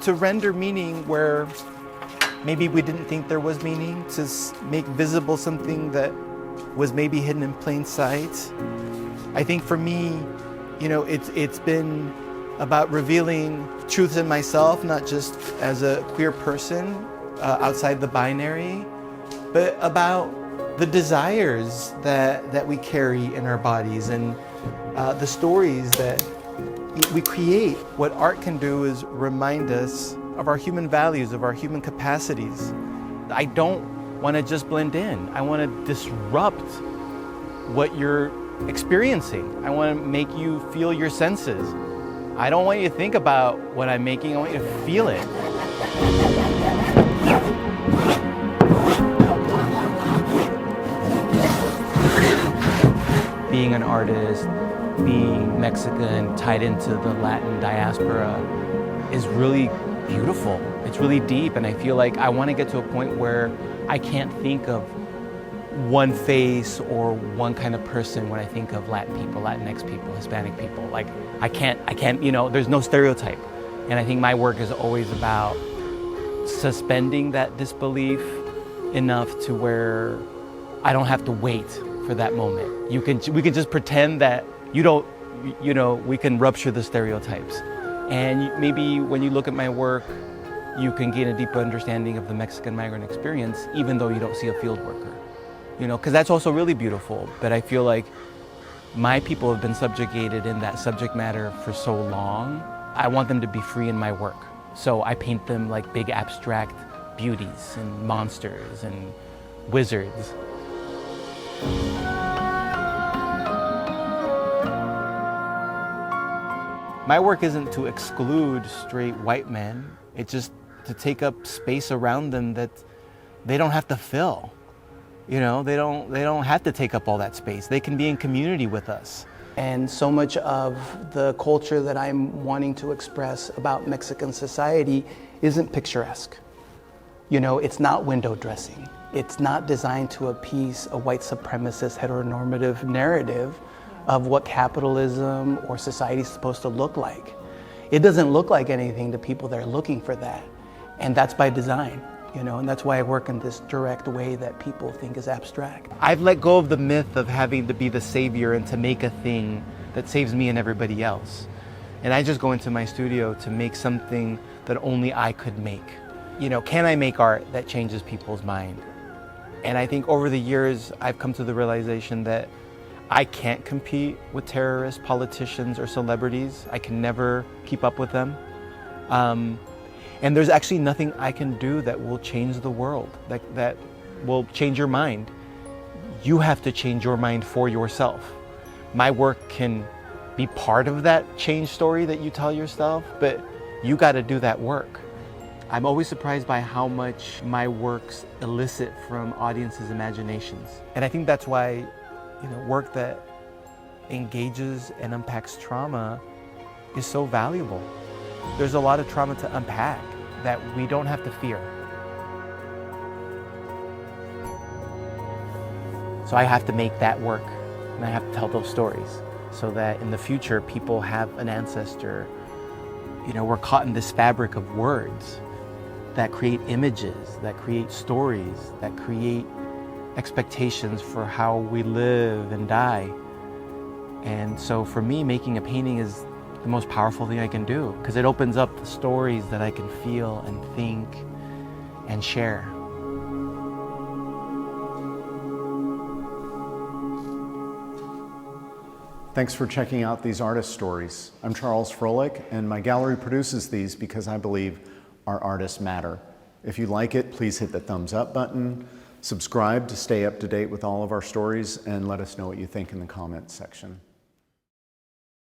to render meaning where maybe we didn't think there was meaning, to make visible something that was maybe hidden in plain sight. I think for me, it's been about revealing truths in myself, not just as a queer person outside the binary, but about the desires that we carry in our bodies and the stories that we create. What art can do is remind us of our human values, of our human capacities. I don't want to just blend in. I want to disrupt what you're experiencing. I want to make you feel your senses. I don't want you to think about what I'm making. I want you to feel it. Being an artist, being Mexican, tied into the Latin diaspora is really beautiful. It's really deep, and I feel like I want to get to a point where I can't think of one face or one kind of person when I think of Latin people, Latinx people, Hispanic people. Like, I can't, there's no stereotype. And I think my work is always about suspending that disbelief enough to where I don't have to wait for that moment. We can just pretend that we can rupture the stereotypes. And maybe when you look at my work, you can gain a deeper understanding of the Mexican migrant experience, even though you don't see a field worker. Because that's also really beautiful. But I feel like my people have been subjugated in that subject matter for so long. I want them to be free in my work. So I paint them like big abstract beauties and monsters and wizards. My work isn't to exclude straight white men. It's just to take up space around them that they don't have to fill. They don't have to take up all that space. They can be in community with us. And so much of the culture that I'm wanting to express about Mexican society isn't picturesque. It's not window dressing. It's not designed to appease a white supremacist heteronormative narrative of what capitalism or society is supposed to look like. It doesn't look like anything to people that are looking for that. And that's by design. And that's why I work in this direct way that people think is abstract. I've let go of the myth of having to be the savior and to make a thing that saves me and everybody else. And I just go into my studio to make something that only I could make. Can I make art that changes people's mind? And I think over the years, I've come to the realization that I can't compete with terrorists, politicians, or celebrities. I can never keep up with them. And there's actually nothing I can do that will change the world, that will change your mind. You have to change your mind for yourself. My work can be part of that change story that you tell yourself, but you got to do that work. I'm always surprised by how much my works elicit from audiences' imaginations. And I think that's why, work that engages and unpacks trauma is so valuable. There's a lot of trauma to unpack that we don't have to fear. So I have to make that work, and I have to tell those stories so that in the future people have an ancestor. We're caught in this fabric of words that create images, that create stories, that create expectations for how we live and die. And so for me, making a painting is the most powerful thing I can do, because it opens up the stories that I can feel and think and share. Thanks for checking out these artist stories. I'm Charles Froelick, and my gallery produces these because I believe our artists matter. If you like it, please hit the thumbs up button, subscribe to stay up to date with all of our stories, and let us know what you think in the comments section.